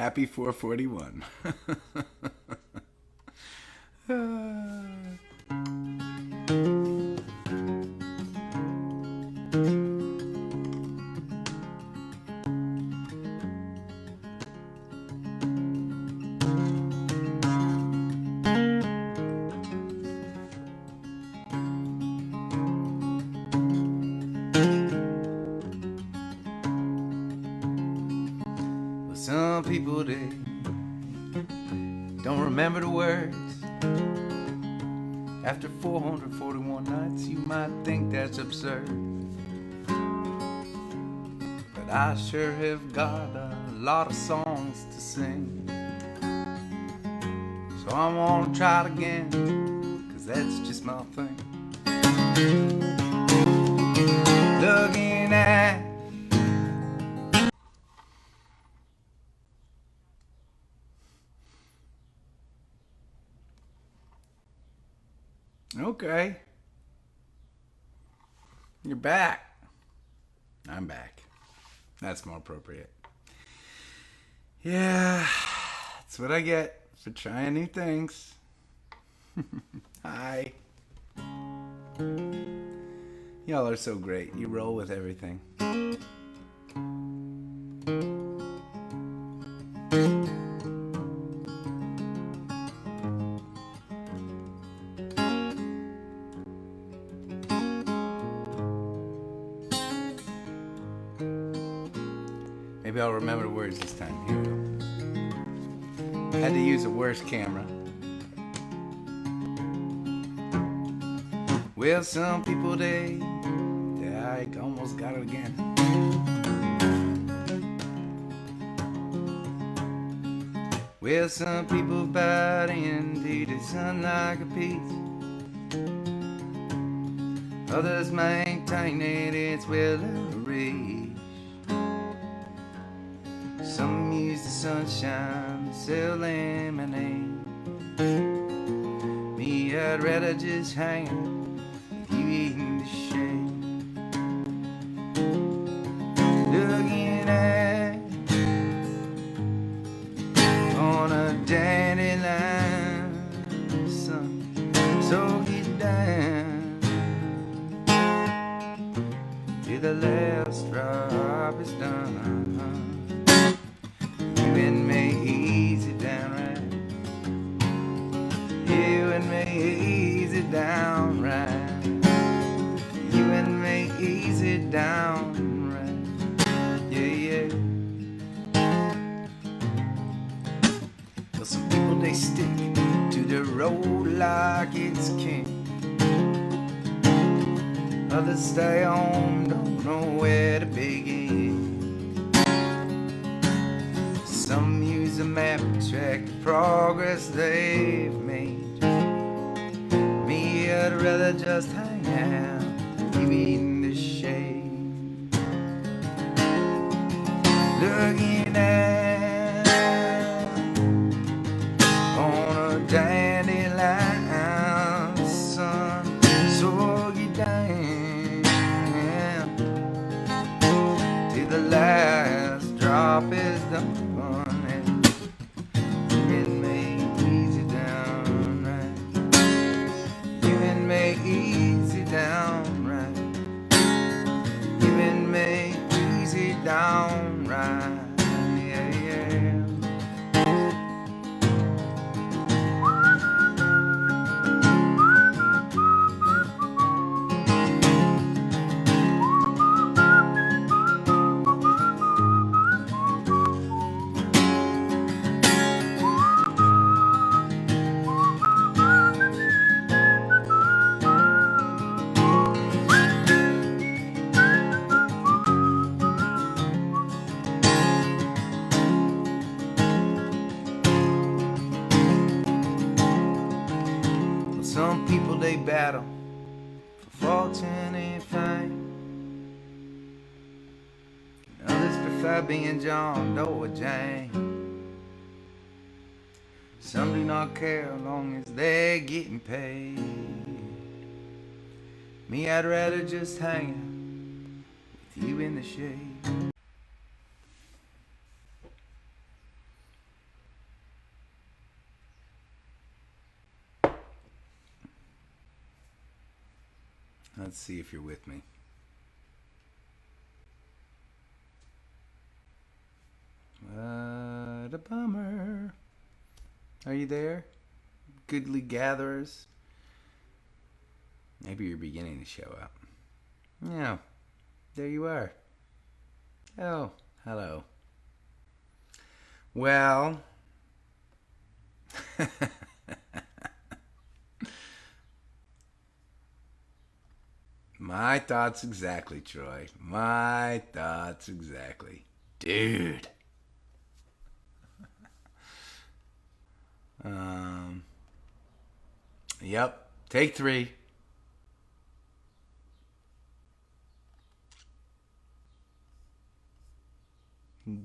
Happy 441. Some people, they don't remember the words. After 441 nights, you might think that's absurd. But I sure have got a lot of songs to sing. So I'm gonna try it again, 'cause that's just my thing. Looking at okay. You're back. I'm back. That's more appropriate. Yeah, that's what I get for trying new things. Hi. Y'all are so great. You roll with everything. Maybe I'll remember the words this time. Here we go. Had to use a worse camera. Well, some people, they I almost got it again. Well, some people bite into the sun like a piece. Others maintain that it's well out of reach. Some use the sunshine to sell lemonade. Me, I'd rather just hang out with you in the shade. Looking at on a dandelion sun, so get down till the last drop is done. You and me, easy down right. You and me, easy down right. You and me, easy down right. Yeah, yeah. Well, some people, they stick to the road like it's king. Others stay on, don't know where to begin. Some use a map to track the progress they've made. Me, I'd rather just hang out, you in the shade. Looking at on a dandelion sun, so you down till the last drop is done. Easy down right. You and me, easy down right. Yeah, yeah. Some people, they battle for fortune and fame. Others prefer being John Doe or Jane. Some do not care as long as they're getting paid. Me, I'd rather just hang out with you in the shade. Let's see if you're with me. What a bummer. Are you there? Goodly gatherers? Maybe you're beginning to show up. Yeah, there you are. Oh, hello. Well, my thoughts exactly, Troy. My thoughts exactly. Dude. Yep. Take 3.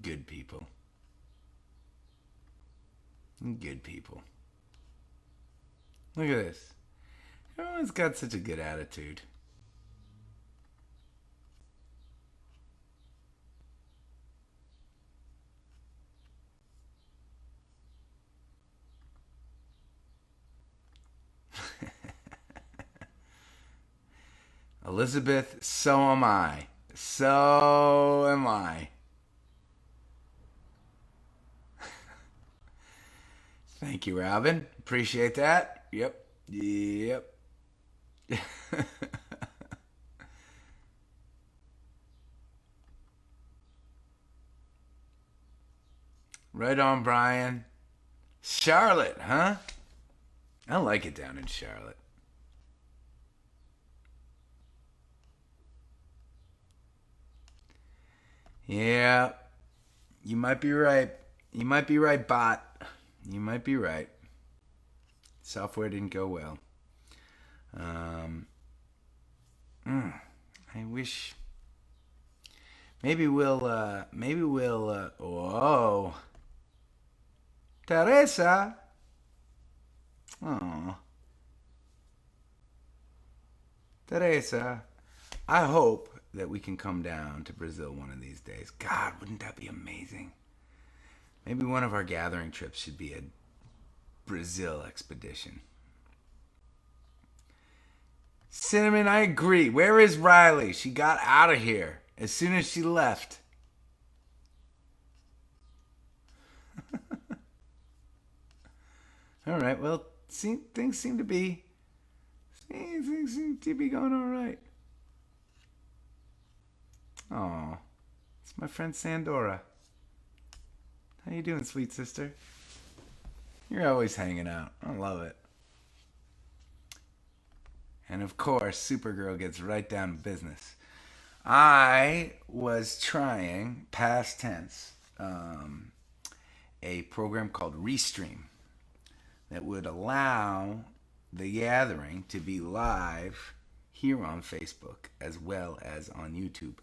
Good people. Good people. Look at this. Everyone's got such a good attitude. Elizabeth, so am I. So am I. Thank you, Robin. Appreciate that. Yep. Yep. Right on, Brian. Charlotte, huh? I like it down in Charlotte. Yeah. You might be right. You might be right, bot. You might be right. Software didn't go well. I wish. Maybe we'll. Whoa. Teresa. Oh. Teresa. I hope that we can come down to Brazil one of these days. God, wouldn't that be amazing? Maybe one of our gathering trips should be a Brazil expedition. Cinnamon, I agree. Where is Riley? She got out of here as soon as she left. All right. Well, things seem to be going all right. Oh, it's my friend Sandora. How you doing, sweet sister? You're always hanging out. I love it. And of course, Supergirl gets right down to business. I was trying, past tense, a program called Restream that would allow the gathering to be live here on Facebook as well as on YouTube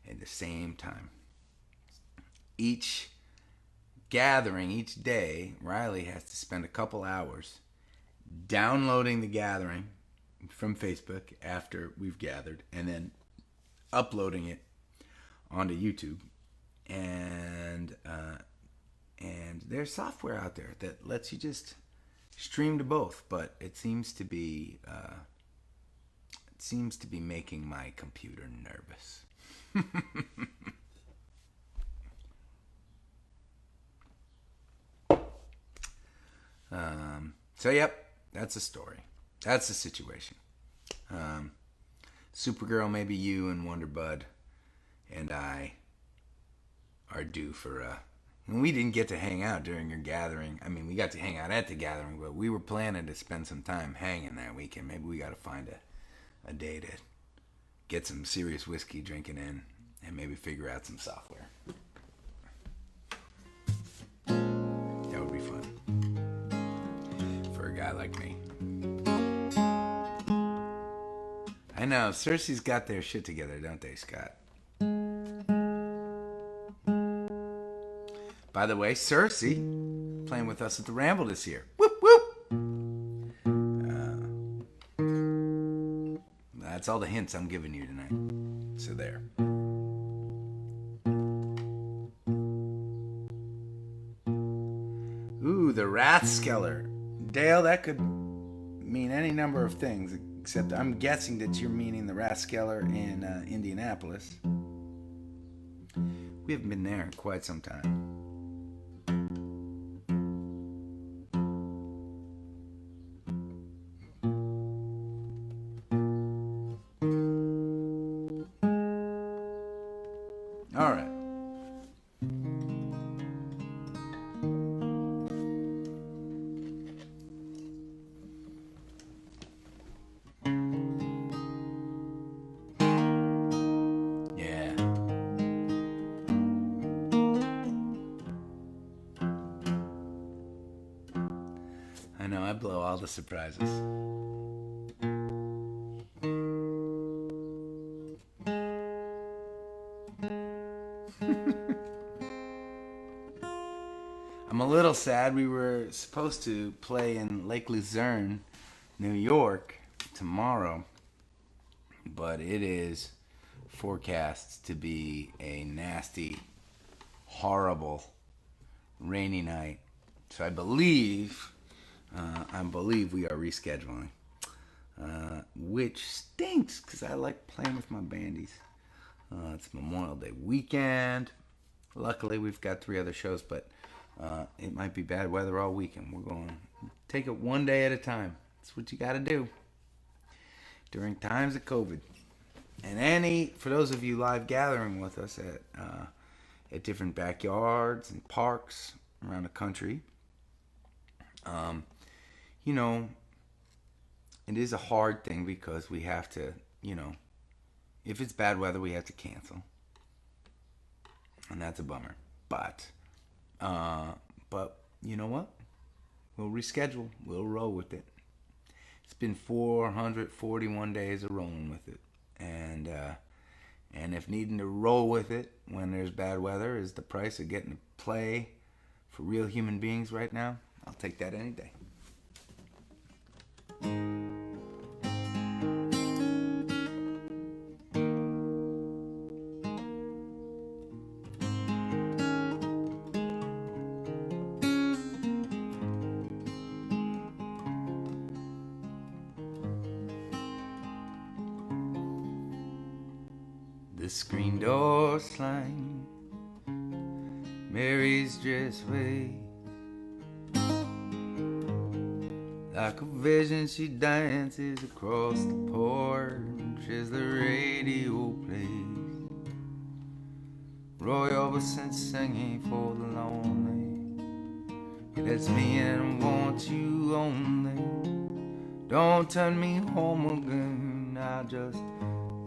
at the same time. Each gathering, each day, Riley has to spend a couple hours downloading the gathering from Facebook after we've gathered and then uploading it onto YouTube. And there's software out there that lets you just stream to both, but it seems to be making my computer nervous. So yep, that's a story. That's the situation. Supergirl, maybe you and Wonderbud and I are due for we didn't get to hang out during your gathering. I mean, we got to hang out at the gathering, but we were planning to spend some time hanging that weekend. Maybe we got to find a day to get some serious whiskey drinking in and maybe figure out some software. That would be fun for a guy like me. I know, Cersei's got their shit together, don't they, Scott? By the way, Cersei playing with us at the Ramble this year. Whoop, whoop! That's all the hints I'm giving you tonight. So there. Ooh, the Rathskeller. Dale, that could mean any number of things. Except I'm guessing that you're meaning the Rathskeller in Indianapolis. We haven't been there in quite some time. All right. Yeah. I know, I blow all the surprises. I'm a little sad. We were supposed to play in Lake Luzerne, New York tomorrow, but it is forecast to be a nasty, horrible, rainy night. So I believe we are rescheduling, which stinks because I like playing with my bandies. It's Memorial Day weekend. Luckily, we've got 3 other shows, but it might be bad weather all weekend. We're going to take it one day at a time. That's what you got to do during times of COVID. And for those of you live gathering with us at different backyards and parks around the country, you know, it is a hard thing because we have to, you know, if it's bad weather, we have to cancel. And that's a bummer. But you know what? We'll reschedule. We'll roll with it. It's been 441 days of rolling with it. And if needing to roll with it when there's bad weather is the price of getting to play for real human beings right now, I'll take that any day. The screen door slang, Mary's dress waves. Like a vision she dances across the porch as the radio plays. Roy Orbison singing for the lonely. Yeah, that's me and I want you only. Don't turn me home again, I just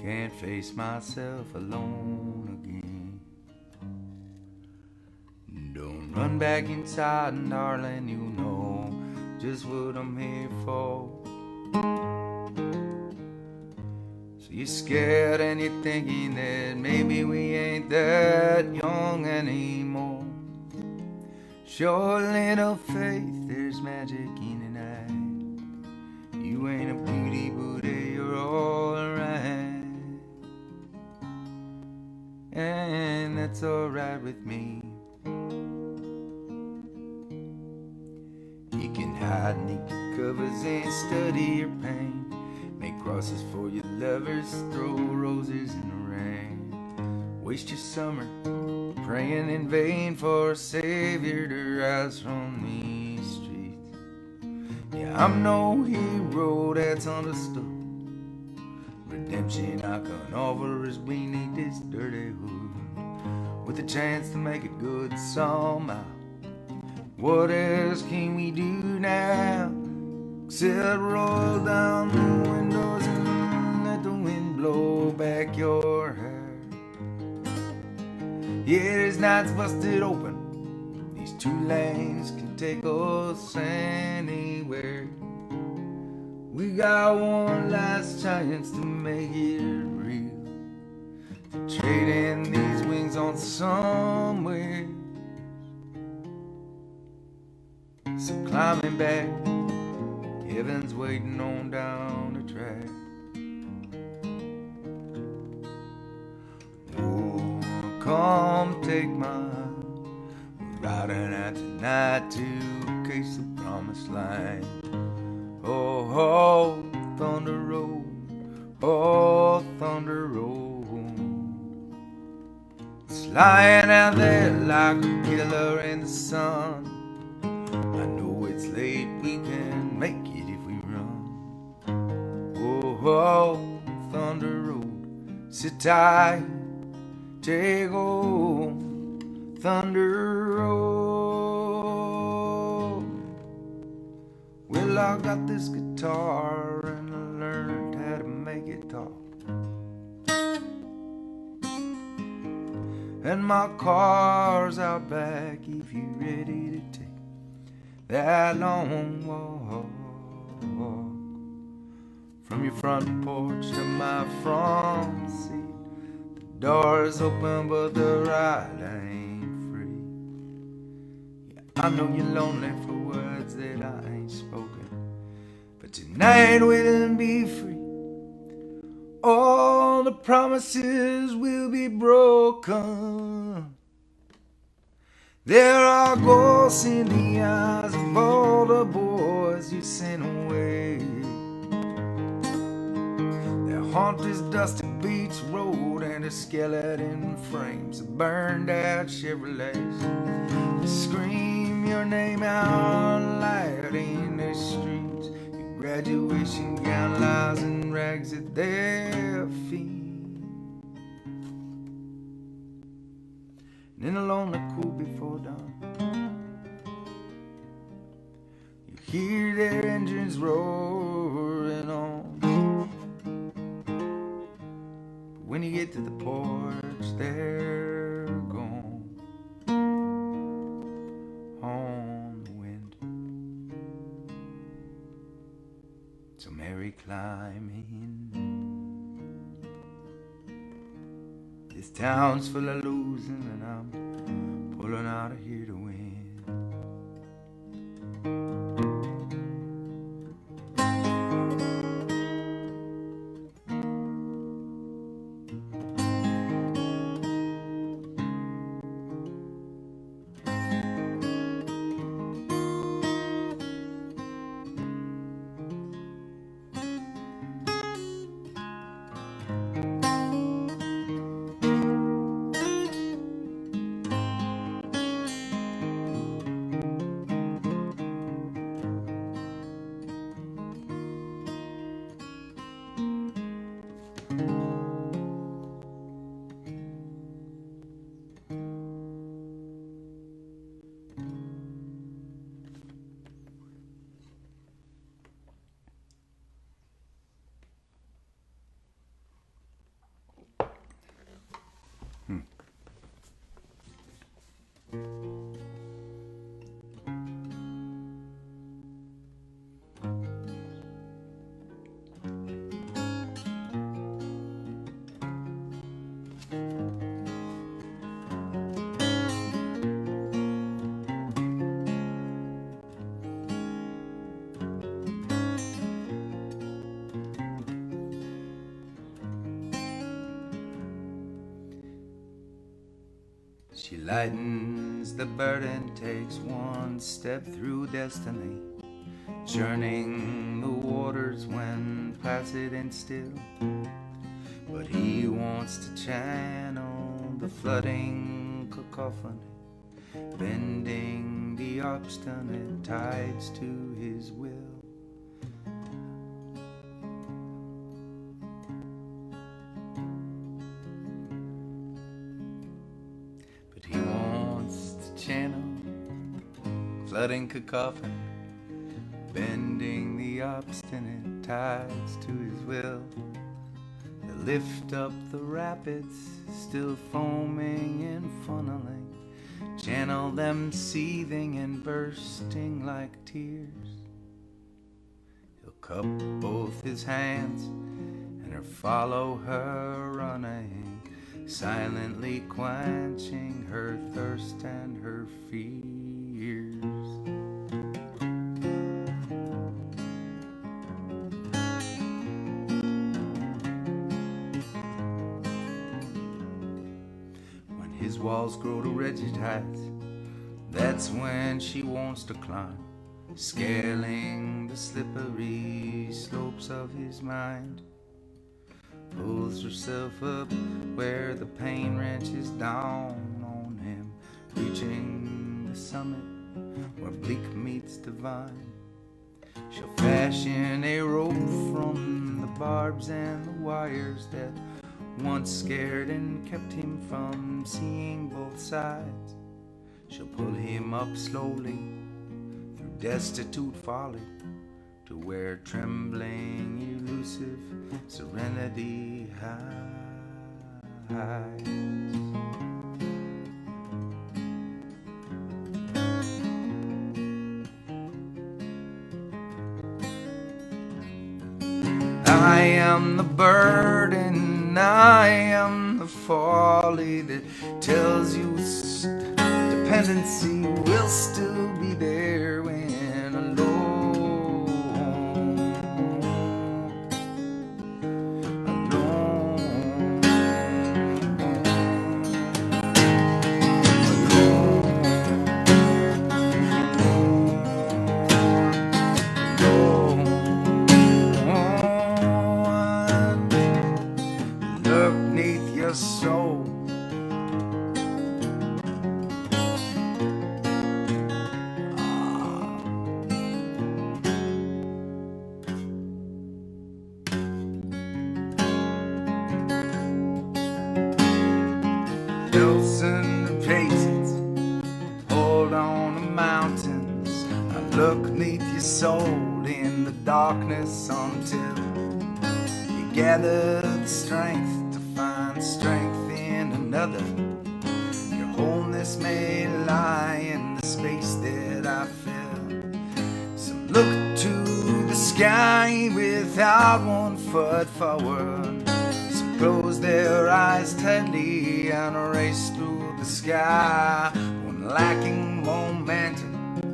can't face myself alone again. Don't run back inside, darling, you know just what I'm here for. So you're scared and you're thinking that maybe we ain't that young anymore. Show a little faith, there's magic in the night. You ain't a beauty, but you're alright. And that's alright with me. You can hide neath the covers and study your pain. Make crosses for your lovers, throw roses in the rain. Waste your summer praying in vain for a savior to rise from these streets. Yeah, I'm no hero that's understood. Redemption I can offer as we need this dirty hood, with a chance to make it good somehow. What else can we do now except roll down the windows and let the wind blow back your hair? Yeah, this night's busted open. These 2 lanes can take us anywhere. We got one last chance to make it real, to trade in these wings on somewhere. So climbing back, heaven's waiting on down the track. Oh, come take my hand. We're riding out tonight to case the promised land. Oh, thunder roll Oh, Thunder Road. It's lying out there like a killer in the sun. I know it's late, we can make it if we run. Oh, Thunder Road, sit tight, take old Thunder Road. Well, I got this guitar and I learned how to make it talk. And my car's out back if you're ready to take that long walk. From your front porch to my front seat, the door's open but the ride ain't free. Yeah, I know you're lonely for words that I ain't spoken, but tonight we'll be free. All the promises will be broken. There are ghosts in the eyes of all the boys you sent away. They haunt this dusty beach road and the skeleton frames of burned out Chevrolets. They scream your name out loud in the streets. Your graduation gown lies in rags at their feet. And in the lonely cool before dawn, you hear their engines roaring on. But when you get to the porch, they're gone on the wind. So Mary, climb in. This town's full of losing and I'm pulling out of here to win. She lightens the burden, takes one step through destiny, churning the waters when placid and still. But he wants to channel the flooding cacophony, bending the obstinate tides to his will. He wants to channel flooding cacophony, bending the obstinate tides to his will. They lift up the rapids, still foaming and funneling, channel them seething and bursting like tears. He'll cup both his hands and her follow her running, silently quenching her thirst and her fears. When his walls grow to rigid heights, that's when she wants to climb, scaling the slippery slopes of his mind. herself up where the pain wrenches down on him, reaching the summit where bleak meets divine. She'll fashion a rope from the barbs and the wires that once scared and kept him from seeing both sides. She'll pull him up slowly through destitute folly to where trembling, elusive serenity hides. I am the burden, I am the folly that tells you dependency will still be there when alone. Look neath your soul. Hills and paces, hold on to mountains. I look neath your soul in the darkness until you gather the strength to find strength in another. Your wholeness may lie in the space that I fill. Some look to the sky without 1 foot forward. Some close their eyes tightly and race through the sky. When lacking momentum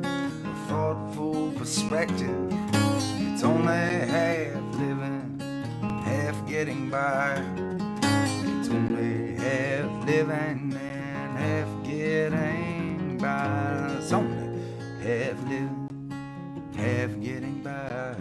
or thoughtful perspective, it's only half living, half getting by. It's only half living and half getting by. It's only half living, half getting by.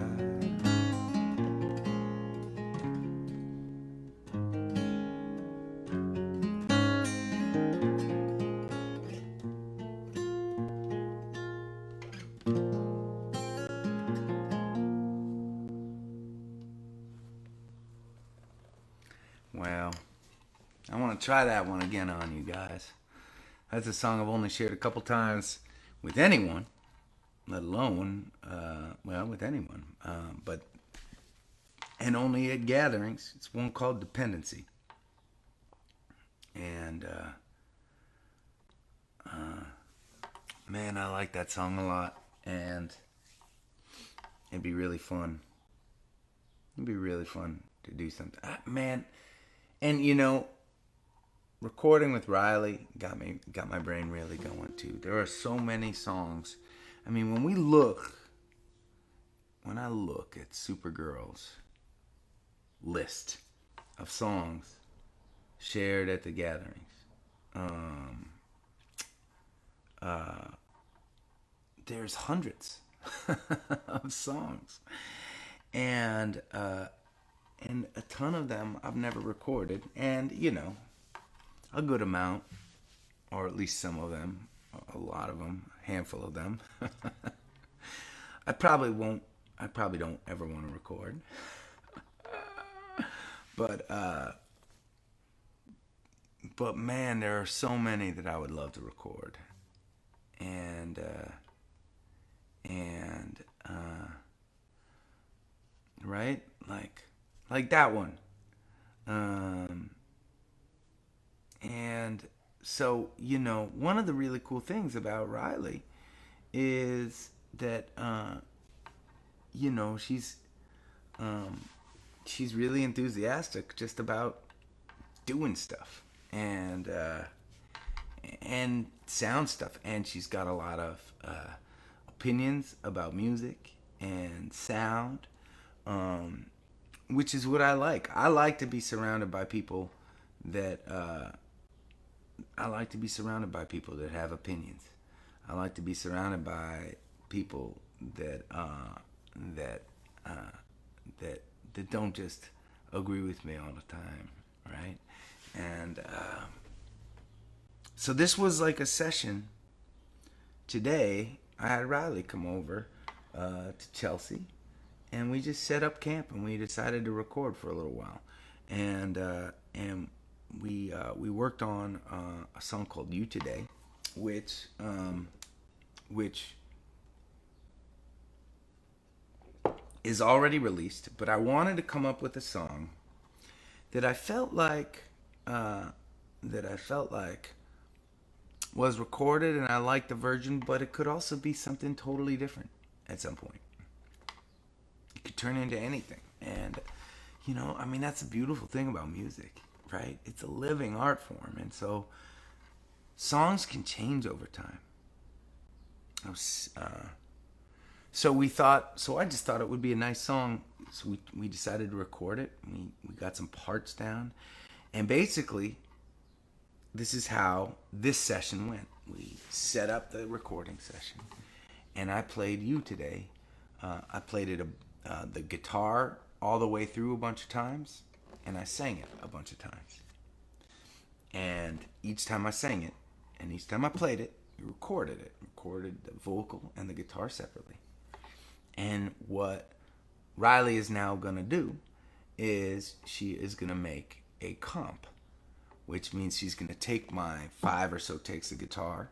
Well, I want to try that one again on you guys. That's a song I've only shared a couple times with anyone, let alone, with anyone. And only at gatherings. It's one called Dependency. And, man, I like that song a lot. And it'd be really fun. It'd be really fun to do something. Man, and you know, recording with Riley got my brain really going too. There are so many songs. I mean, when I look at Supergirl's list of songs shared at the gatherings, there's hundreds of songs, and a ton of them I've never recorded, and you know, a good amount, or at least some of them, a lot of them, a handful of them. I probably don't ever want to record, but man, there are so many that I would love to record, and right, like that one. And so, you know, one of the really cool things about Riley is that, you know, she's really enthusiastic just about doing stuff and sound stuff. And she's got a lot of opinions about music and sound, which is what I like. I like to be surrounded by people that have opinions. I like to be surrounded by people that don't just agree with me all the time, right? And so this was like a session. Today, I had Riley come over to Chelsea, and we just set up camp, and we decided to record for a little while, and we worked on a song called "You Today," which is already released. But I wanted to come up with a song that I felt like was recorded, and I liked the version, but it could also be something totally different at some point. It could turn into anything. And, I mean, that's the beautiful thing about music, right? It's a living art form. And so songs can change over time. So I just thought it would be a nice song. So we decided to record it. We got some parts down. And basically, this is how this session went. We set up the recording session, and I played "You Today." I played it the guitar all the way through a bunch of times, and I sang it a bunch of times. And each time I sang it, and each time I played it, we recorded the vocal and the guitar separately. And what Riley is now gonna do is she is gonna make a comp, which means she's going to take my 5 or so takes of guitar,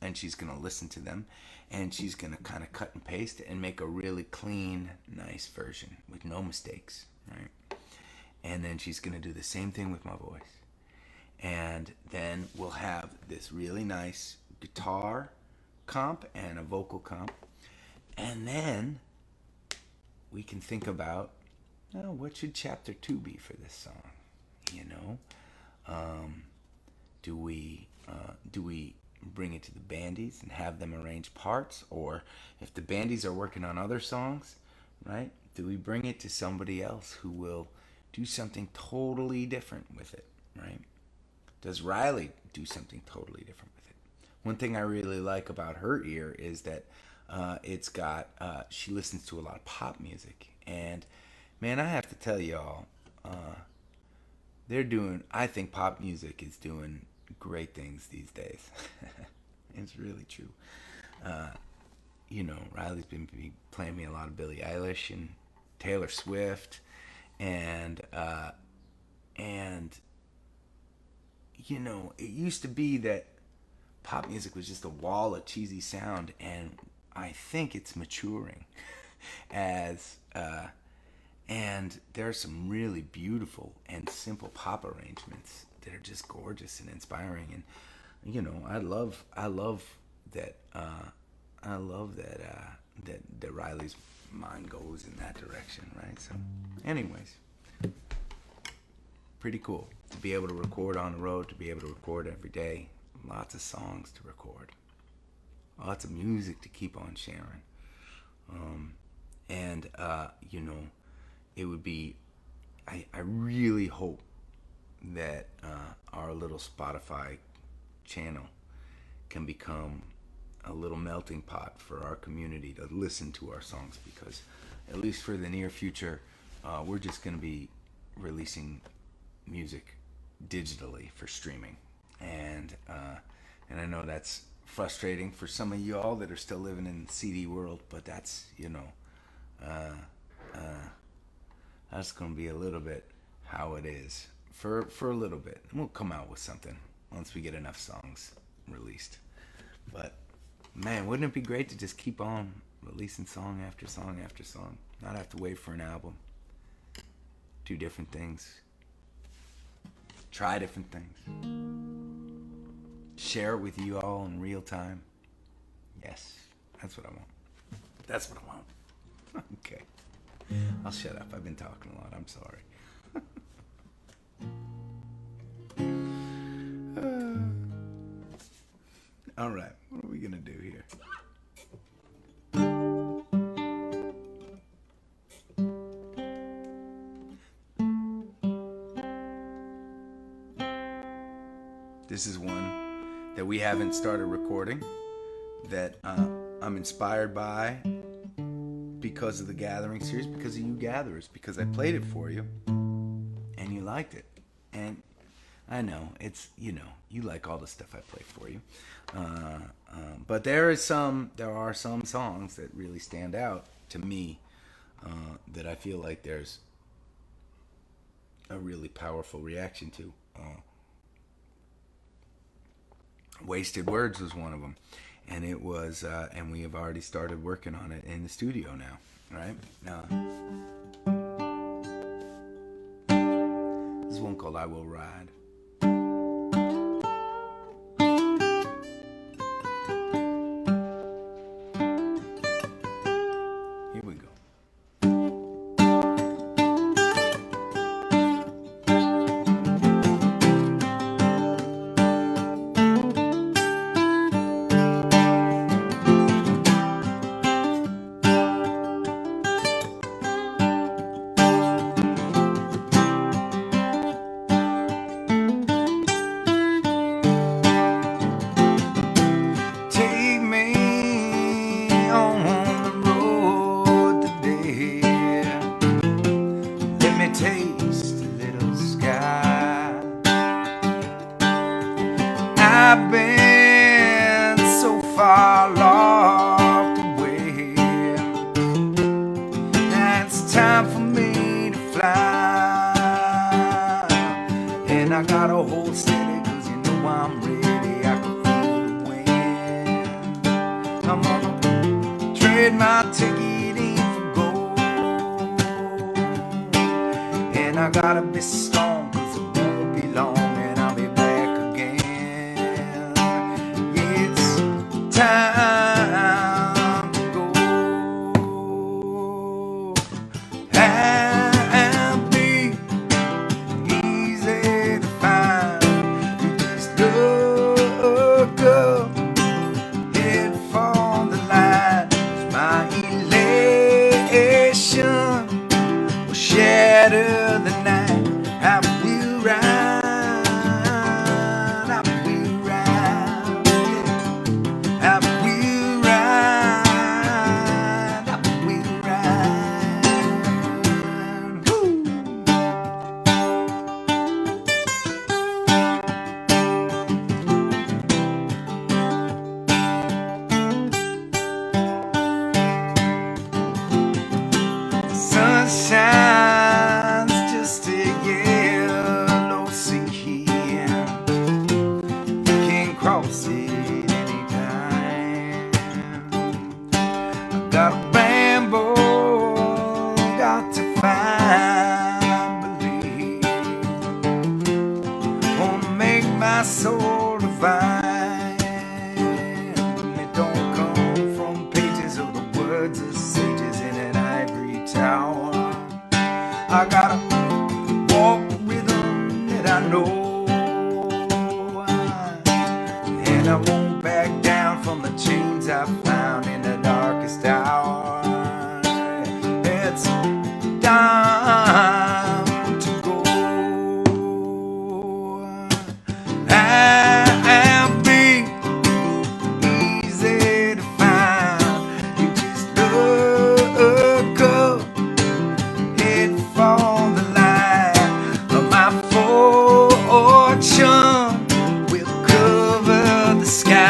and she's going to listen to them, and she's going to kind of cut and paste and make a really clean, nice version with no mistakes, right? And then she's going to do the same thing with my voice. And then we'll have this really nice guitar comp and a vocal comp. And then we can think about, what should chapter 2 be for this song? Do we bring it to the bandies and have them arrange parts? Or if the bandies are working on other songs, right, do we bring it to somebody else who will do something totally different with it, right? Does Riley do something totally different with it? One thing I really like about her ear is that she listens to a lot of pop music. And man, I have to tell y'all, I think pop music is doing great things these days. It's really true. Riley's been playing me a lot of Billie Eilish and Taylor Swift, and it used to be that pop music was just a wall of cheesy sound, and I think it's maturing and there are some really beautiful and simple pop arrangements that are just gorgeous and inspiring. And I love that that Riley's mind goes in that direction, right? So, anyways, pretty cool to be able to record on the road, to be able to record every day, lots of songs to record, lots of music to keep on sharing, it would be, I really hope that our little Spotify channel can become a little melting pot for our community to listen to our songs, because at least for the near future, we're just going to be releasing music digitally for streaming. And I know that's frustrating for some of y'all that are still living in the CD world, but that's, that's going to be a little bit how it is for a little bit. And we'll come out with something once we get enough songs released. But man, wouldn't it be great to just keep on releasing song after song after song, not have to wait for an album, do different things, try different things, share it with you all in real time. Yes, that's what I want. That's what I want. Okay, I'll shut up. I've been talking a lot. I'm sorry. All right, what are we gonna do here? This is one that we haven't started recording, that I'm inspired by because of the Gathering series, because of you gatherers, because I played it for you. liked it. And I know it's, you like all the stuff I play for you. But there are some songs that really stand out to me, that I feel like there's a really powerful reaction to. Wasted Words was one of them, and it was, and we have already started working on it in the studio now. Right now, this one called "I Will Ride." Here we go. Take me on the road today. Let me taste a little sky. I've been so far locked away. Now it's time for me to fly. And I gotta hold steady, 'cause you know I'm ready. I can feel the wind. I'm gonna trade my ticket in for gold. And I gotta be strong, 'cause it won't be long and I'll be back again. It's time to go. Happy, easy to find. You just look up, head for the light. 'Cause my elation will shatter the night. I will ride, I will ride, yeah. I will ride, I will ride. Woo. Sun shines just a yellow sea. You can cross it anytime. I gotta ramble, got to find belief. Wanna make my soul divine. It don't come from pages of the words of sages in an ivory tower. I gotta walk the rhythm that I know. And I won't back down from the chains I found in the darkest hour. It's time to go. Happy, easy to find. You just look up, head for the light. My fortune will cover the sky.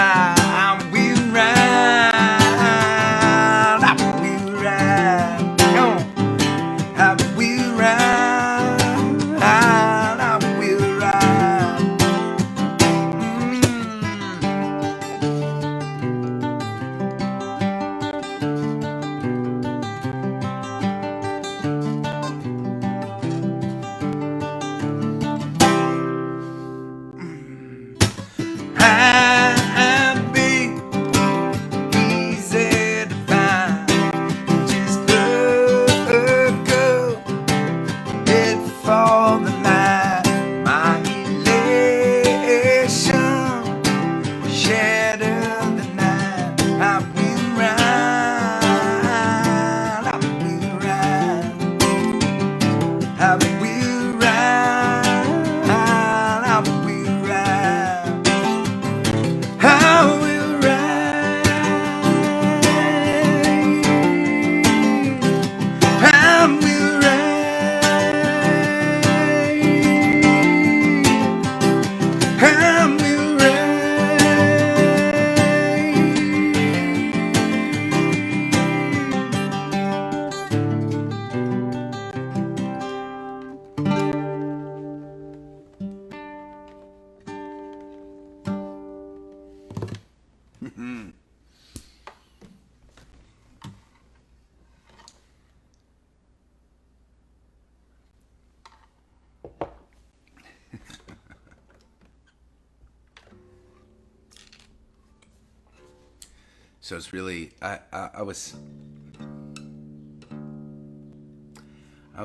So it's really I was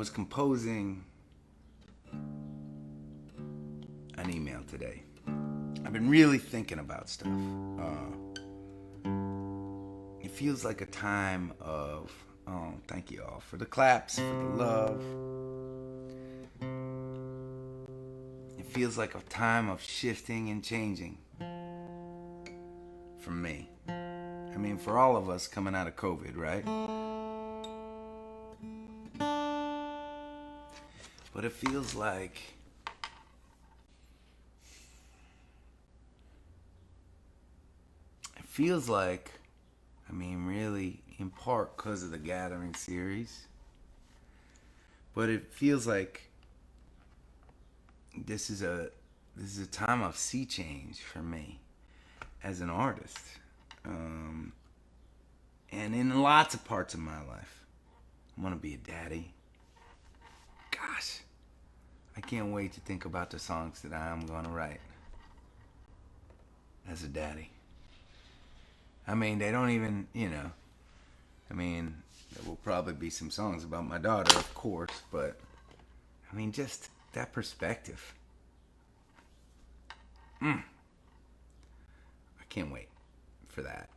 composing an email today. I've been really thinking about stuff. It feels like a time of, oh, thank you all for the claps, for the love. It feels like a time of shifting and changing for me. I mean, for all of us coming out of COVID, right? But it feels like I mean, really, in part because of the Gathering series, but it feels like this is a time of sea change for me as an artist, and in lots of parts of my life. I want to be a daddy. Gosh, I can't wait to think about the songs that I'm going to write as a daddy. I mean, they don't even, I mean, there will probably be some songs about my daughter, of course, but I mean, just that perspective. I can't wait for that.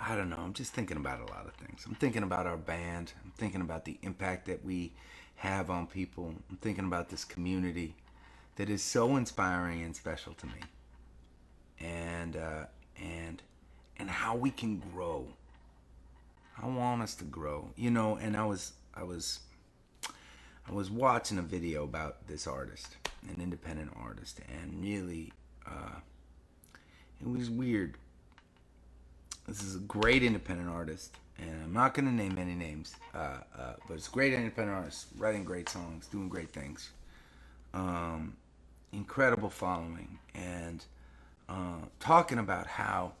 I don't know. I'm just thinking about a lot of things. I'm thinking about our band. I'm thinking about the impact that we have on people. I'm thinking about this community that is so inspiring and special to me, and how we can grow. I want us to grow, And I was watching a video about this artist, an independent artist, and really, it was weird. This is a great independent artist, and I'm not going to name any names, but it's a great independent artist, writing great songs, doing great things. Incredible following, and talking about how,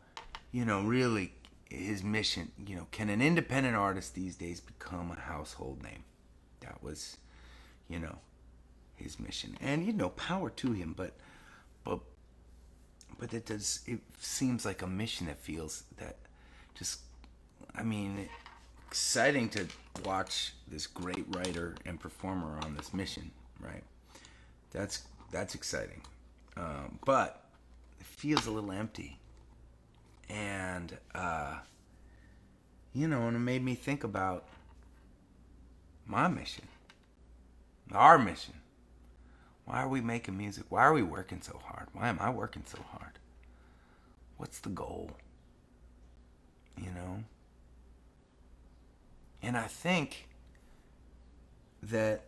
really his mission, can an independent artist these days become a household name? That was, his mission. And, power to him, but it seems like a mission that feels that just, I mean, exciting to watch this great writer and performer on this mission, right? That's exciting. But it feels a little empty. And, and it made me think about my mission, our mission. Why are we making music? Why are we working so hard? Why am I working so hard? What's the goal? And I think that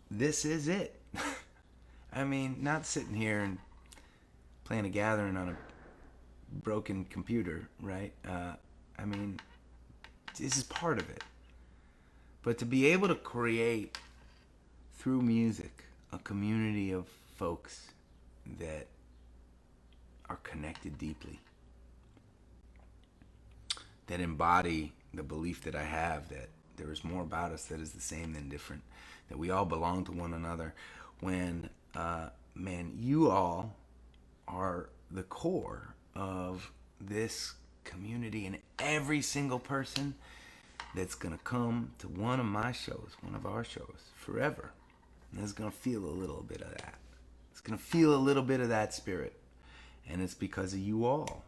this is it. I mean, not sitting here and playing a Gathering on a broken computer, right? I mean, this is part of it. But to be able to create, through music, a community of folks that are connected deeply, that embody the belief that I have that there is more about us that is the same than different, that we all belong to one another. When, man, you all are the core of this community, and every single person that's going to come to one of my shows, one of our shows, forever, and is going to feel a little bit of that. It's going to feel a little bit of that spirit. And it's because of you all.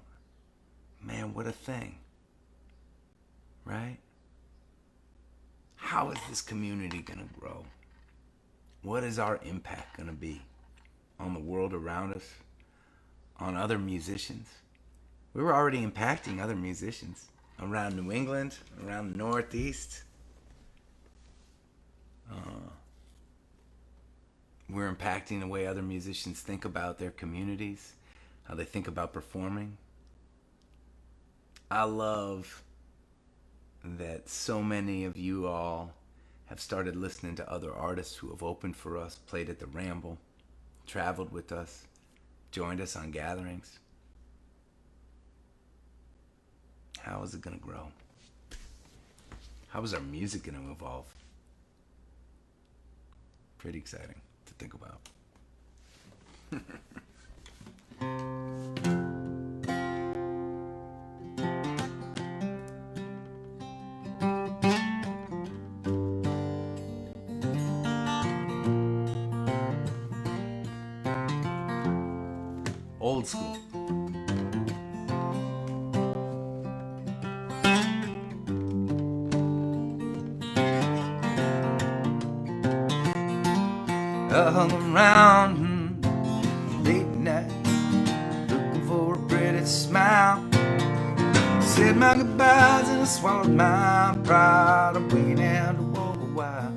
Man, what a thing. Right? How is this community going to grow? What is our impact going to be on the world around us? On other musicians? We were already impacting other musicians around New England, around the Northeast. We're impacting the way other musicians think about their communities, how they think about performing. I love that so many of you all have started listening to other artists who have opened for us, played at the Ramble, traveled with us, joined us on gatherings. How is it going to grow? How is our music going to evolve? Pretty exciting to think about. Old school. I hung around late night looking for a pretty smile. Said my goodbyes and I swallowed my pride. I'm waiting out to walk a while.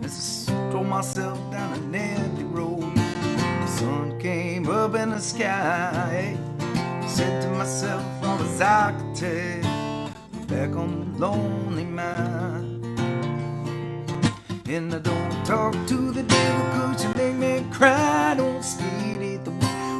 As I drove myself down an empty road, the sun came up in the sky. Said to myself, all as I could tell, I'm back on the lonely mind. And I don't talk to the devil 'cause you make me cry. Don't skate at the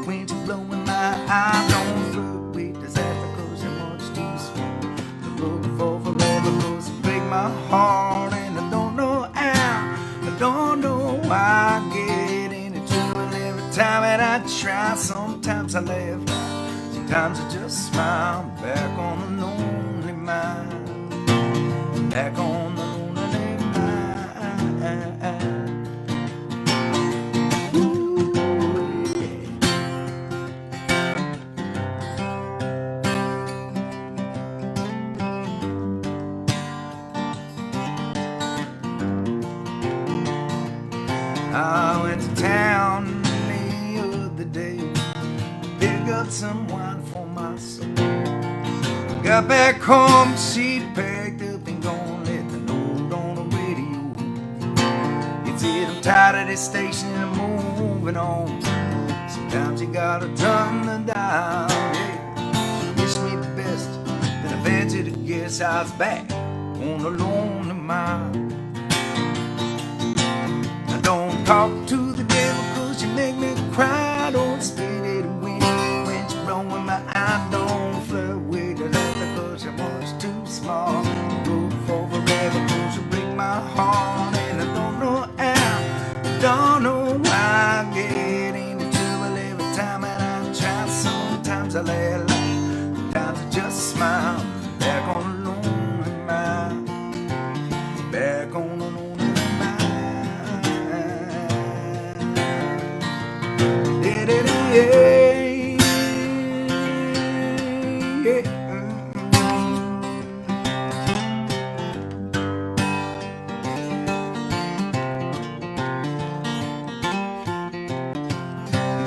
wind you blowing my eye. Don't flirt with disaster 'cause you're much too small. I'm looking for forever 'cause you break my heart. And I don't know how, I don't know why I get into trouble every time that I try. Sometimes I laugh, sometimes I just smile. Back on the lonely mind, back on the lonely mind. I went to town the other day, pick up some wine for my soul. Got back home, she'd packed up and gone, let the note on the radio. It said, I'm tired of this station and I'm moving on. Sometimes you gotta turn the dial. Yeah. She wished me the best, then I ventured to guess I was back on the lonely mile. Don't talk to the devil 'cause you make me cry. Don't spit it away when you're blowing my eye. Don't flirt with the laughter 'cause you're much too small. Look for forever 'cause you break my heart. And I don't know how, I don't know why I get into trouble every time that I try. Sometimes I laugh, sometimes I just smile. Back on the lonely mind, back on the lonely.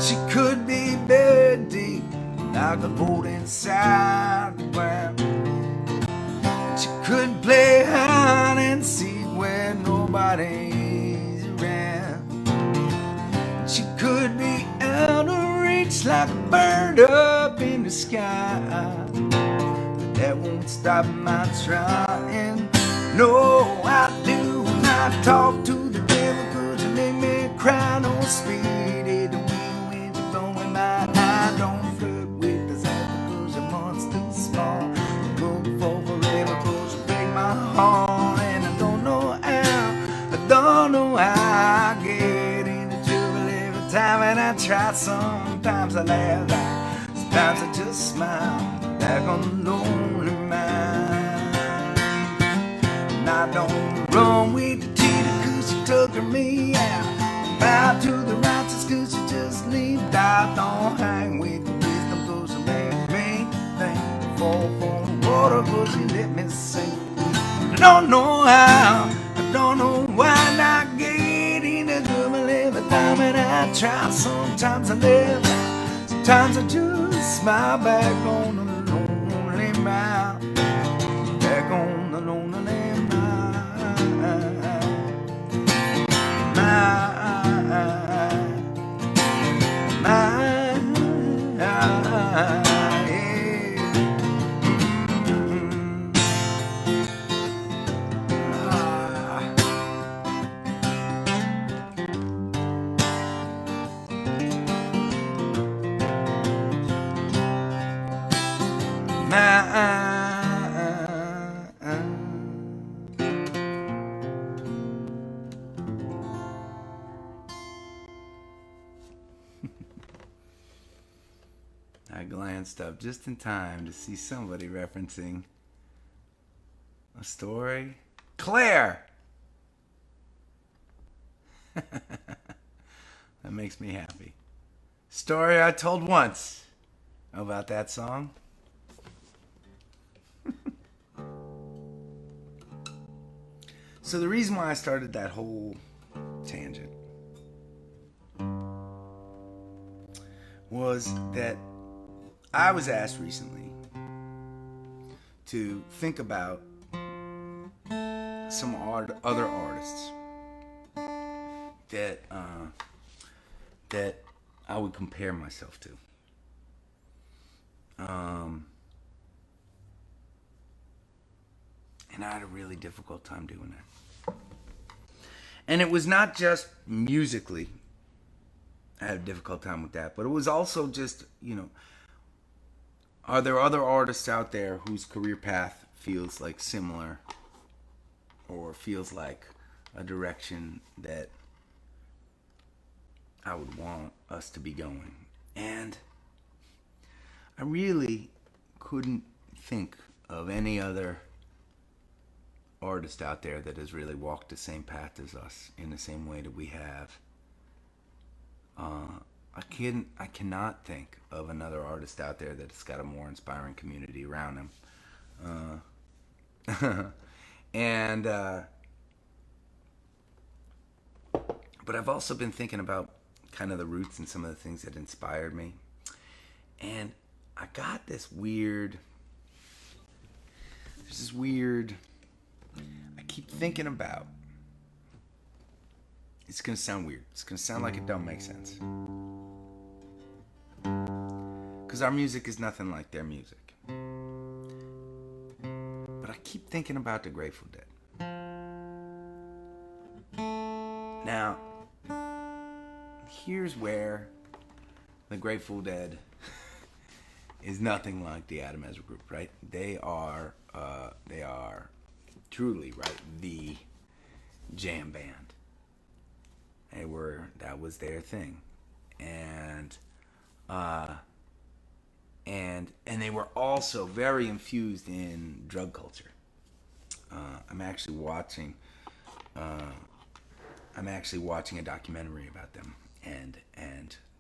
She could be buried deep like a boat inside the ground. She could play hide and seek where nobody's around. She could be out of reach like a bird up in the sky. But that won't stop my trying. No, I do not talk to the devil 'cause you make me cry. Don't speed it away when you're blowing my eye. Don't flirt with disaster 'cause your month's too small. Look for forever 'cause you break my heart. And I don't know how, I don't know how I get into trouble every time and I try. Sometimes I laugh, sometimes I just smile. Back on the lonely mind. And I don't run with the cheater 'cause you took me out. Bow to the righteous 'cause you just leave out. Don't hang with the wisdom 'cause you make me think. Fall for the water 'cause you let me sink. I don't know how, I don't know why I get into trouble every time and I try. Sometimes I live, sometimes I just smile. Back on the lonely mile, back on the lonely I glanced up just in time to see somebody referencing a story. Claire! That makes me happy. Story I told once about that song. So the reason why I started that whole tangent was that I was asked recently to think about some other artists that that I would compare myself to. And I had a really difficult time doing that. And it was not just musically I had a difficult time with that, but it was also just, are there other artists out there whose career path feels like similar or feels like a direction that I would want us to be going? And I really couldn't think of any other artist out there that has really walked the same path as us in the same way that we have. I cannot think of another artist out there that's got a more inspiring community around him. And but I've also been thinking about kind of the roots and some of the things that inspired me. And I got there's this weird, I keep thinking about, it's going to sound weird. It's going to sound like it don't make sense. Because our music is nothing like their music. But I keep thinking about the Grateful Dead. Now, here's where the Grateful Dead is nothing like the Adam Ezra Group, right? They are truly, right, the jam band. That was their thing. And they were also very infused in drug culture. I'm actually watching a documentary about them and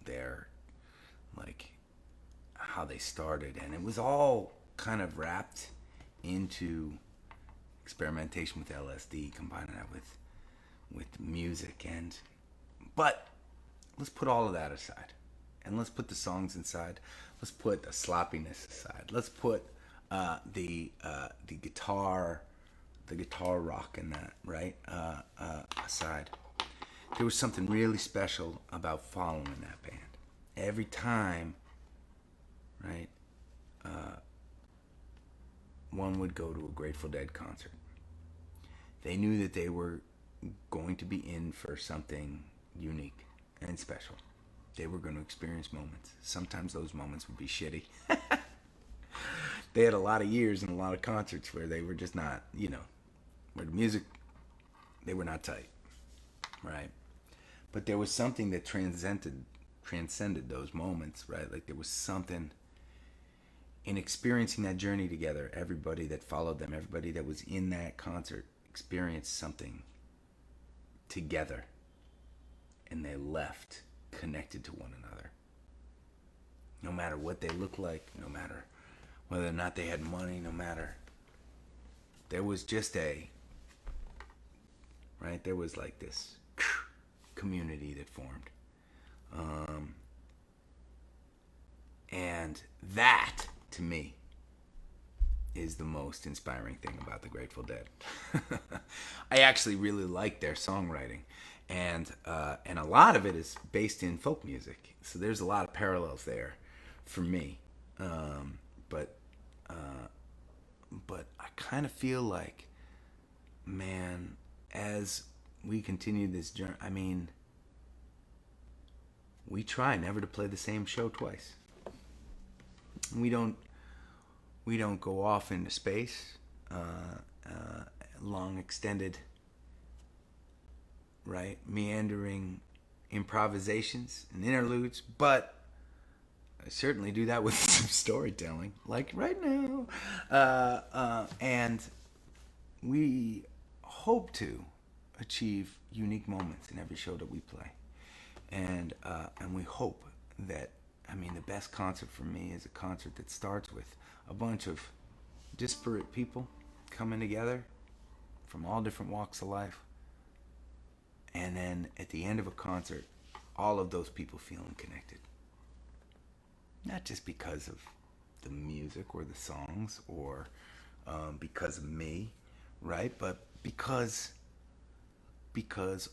their, like, how they started, and it was all kind of wrapped into experimentation with LSD, combining that with music. But let's put all of that aside, and let's put the songs inside. Let's put the sloppiness aside. Let's put the guitar rock in that, right, aside. There was something really special about following that band. Every time, right, one would go to a Grateful Dead concert, they knew that they were going to be in for something unique and special. They were going to experience moments. Sometimes those moments would be shitty. They had a lot of years and a lot of concerts where they were just not, where the music, they were not tight, right? But there was something that transcended those moments, right? Like there was something in experiencing that journey together. Everybody that followed them, everybody that was in that concert experienced something together, and they left connected to one another. No matter what they looked like, no matter whether or not they had money, no matter, there was just there was like this community that formed. And that, to me, is the most inspiring thing about the Grateful Dead. I actually really like their songwriting, and a lot of it is based in folk music. So there's a lot of parallels there for me. But I kind of feel like, man, as we continue this journey, I mean, we try never to play the same show twice. We don't go off into space, long extended, right, meandering improvisations and interludes, but I certainly do that with some storytelling, like right now. And we hope to achieve unique moments in every show that we play. And we hope that, I mean, the best concert for me is a concert that starts with a bunch of disparate people coming together from all different walks of life. And then at the end of a concert, all of those people feeling connected. Not just because of the music or the songs or because of me, right? But because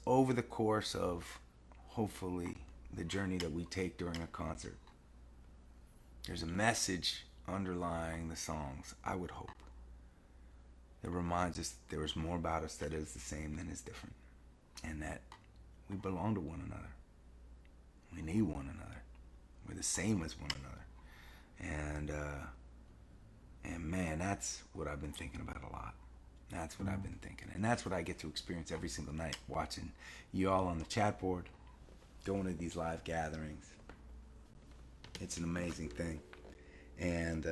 over the course of hopefully the journey that we take during a concert, there's a message underlying the songs, I would hope, that reminds us that there is more about us that is the same than is different, and that we belong to one another. We need one another. We're the same as one another. And man, that's what I've been thinking about a lot. That's what I've been thinking. And that's what I get to experience every single night, watching you all on the chat board, going to these live gatherings. It's an amazing thing. And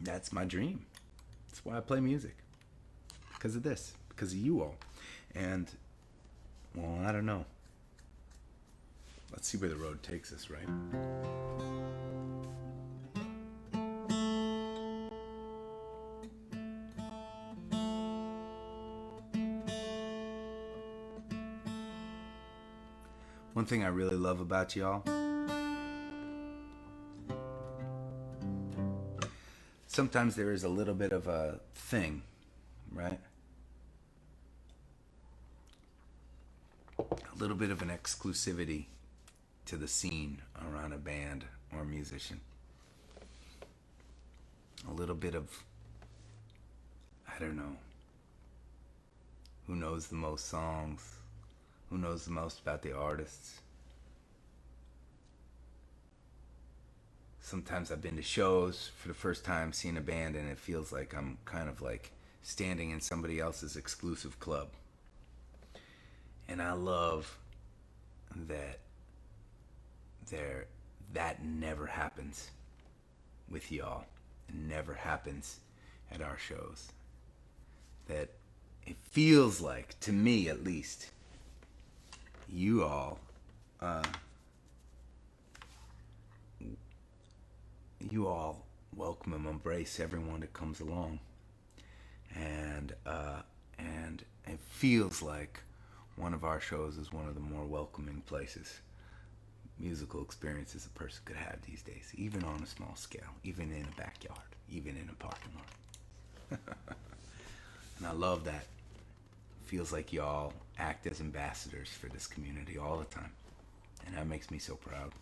that's my dream. That's why I play music. Because of this. Because of you all. And, well, I don't know. Let's see where the road takes us, right? One thing I really love about y'all, sometimes there is a little bit of a thing, right? A little bit of an exclusivity to the scene around a band or a musician. A little bit of, I don't know, who knows the most songs, who knows the most about the artists. Sometimes I've been to shows for the first time, seeing a band, and it feels like I'm kind of like standing in somebody else's exclusive club. And I love that that never happens with y'all. It never happens at our shows. That it feels like, to me at least, you all welcome and embrace everyone that comes along, and it feels like one of our shows is one of the more welcoming places, musical experiences a person could have these days, even on a small scale, even in a backyard, even in a parking lot. And I love that. Feels like y'all act as ambassadors for this community all the time, and that makes me so proud.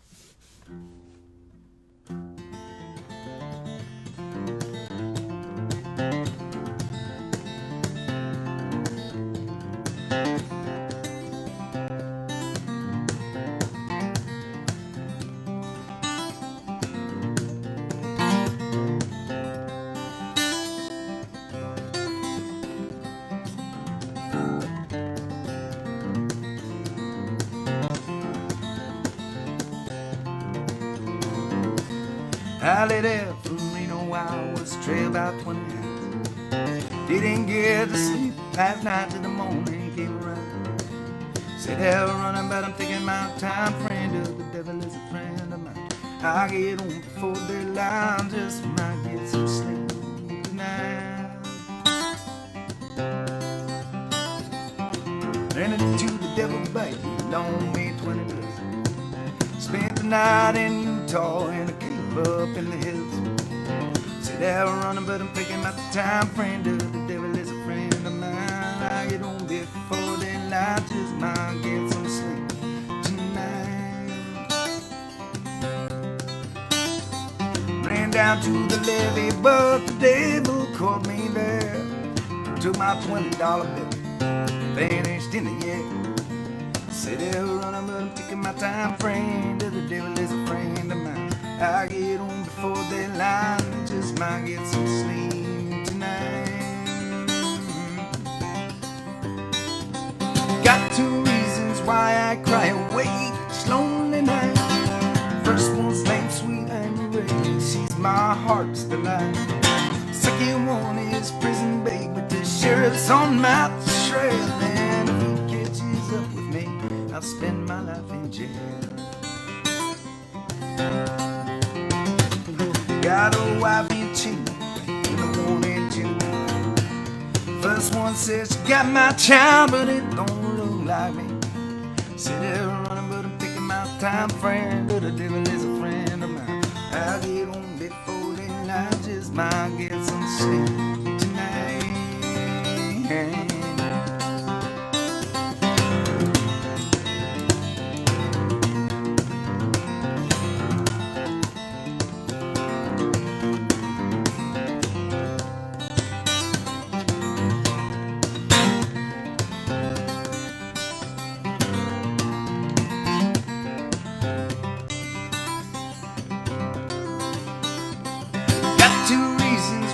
I lay there for Reno hours, trail about 20 hours. Didn't get to sleep last night till the morning came around. Said hell running, but I'm taking my time. Friend of the devil is a friend of mine. I get on before daylight, just might get some sleep tonight. Ran into the devil, baby, loaned me 20 bucks. Spent the night in Utah in a cave up in the hills. Said hell running, but I'm taking my time. Friend of the devil is a friend of mine. I get on before daylight, just might get some sleep tonight. Ran down to the levee, but the devil caught me there. Took my $20 bill, vanished in the air. Said hell running, but I'm taking my time. Friend of the devil is a friend of mine. I get on before daylight, just might get some sleep tonight. Got 2 reasons why I cry heart's delight. Second one is prison bait, but the sheriff's on my trail. And if he catches up with me, I'll spend my life in jail. Got a wife in two, and a one and two. First one says she got my child, but it don't look like me. Sit there running, but I'm taking my time, friend. But the devil is a friend of mine. I'll get on before daylight, just might get some sleep tonight.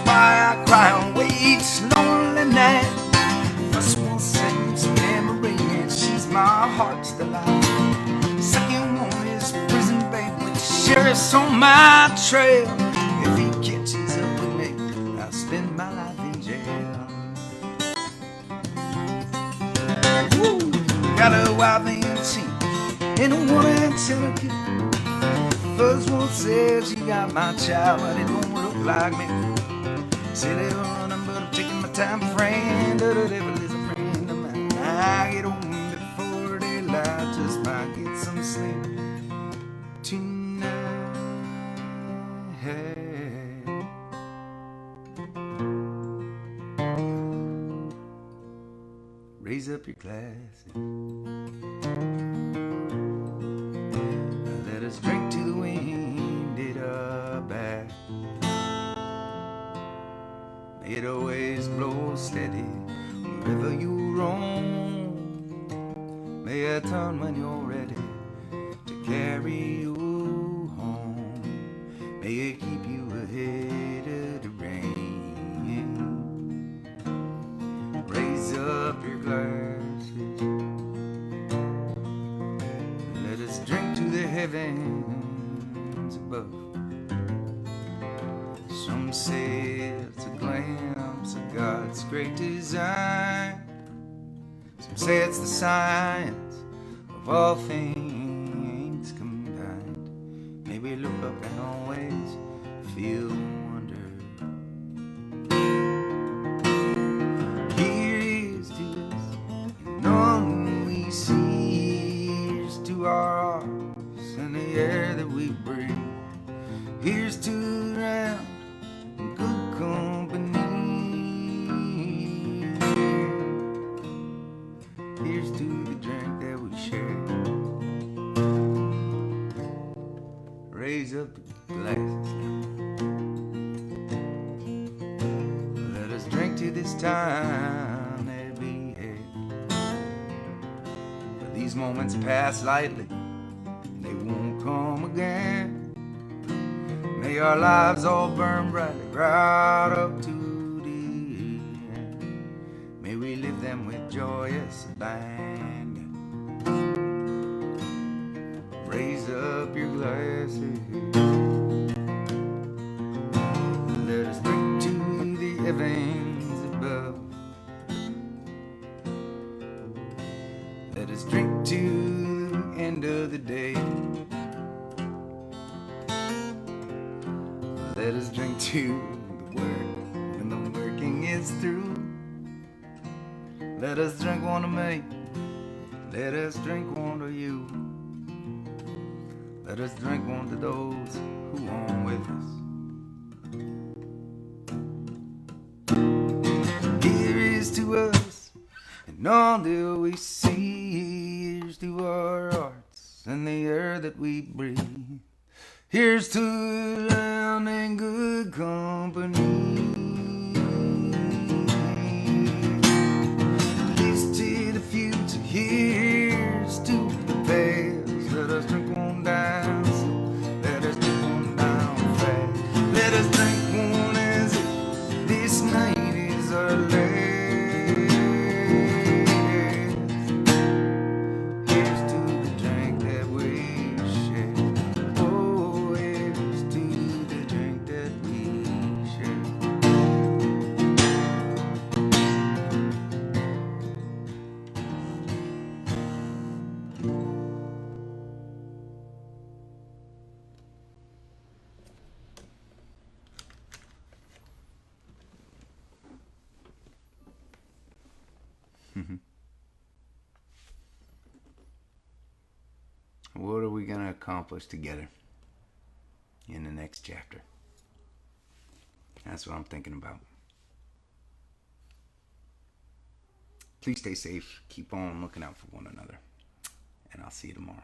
Why I cry on each lonely night. First one sings memory, and she's my heart's delight. Second one is prison babe, with the sheriff's on my trail. If he catches up with me, I'll spend my life in jail. Woo! Got a wife and two, and a one and Cherokee. First one says she got my child, but it don't look like me. Say they're running, but I'm taking my time, friend. The devil is a friend of mine. I get home before daylight, just might get some sleep tonight. Raise up your glasses. Let us drink to the wind, it up back. It always blows steady wherever you roam. May I turn when you're ready to carry you home. May it keep you ahead of the rain. Raise up your glasses. Let us drink to the heavens above. Some say it's a glimpse of God's great design. Some say it's the science of all things combined. Maybe look up and always feel wonder. Here's to us, and all we see. Here's to our hearts and the air that we breathe. Here's to round good company. Here's to the drink that we share. Raise up the glasses now. Let us drink to this time that we had. For these moments pass lightly, they won't come again. May our lives all burn brightly right up to the end. May we live them with joyous abandon. Raise up your glasses. Let us drink to the heavens above. Let us drink to the end of the day. Let us drink to the work when the working is through. Let us drink one to me. Let us drink one to you. Let us drink one to those who are with us. Here is to us, and all that we see. Here's to our hearts and the air that we breathe. Here's to land and good company. Here's to the future. Here's to the past. Let us drink one down slow. Let us drink one down fast. Let us drink one as if this night is our last. Here's to the drink that we share. Oh, here's to the drink that we What are we going to accomplish together in the next chapter? That's what I'm thinking about. Please stay safe. Keep on looking out for one another. And I'll see you tomorrow.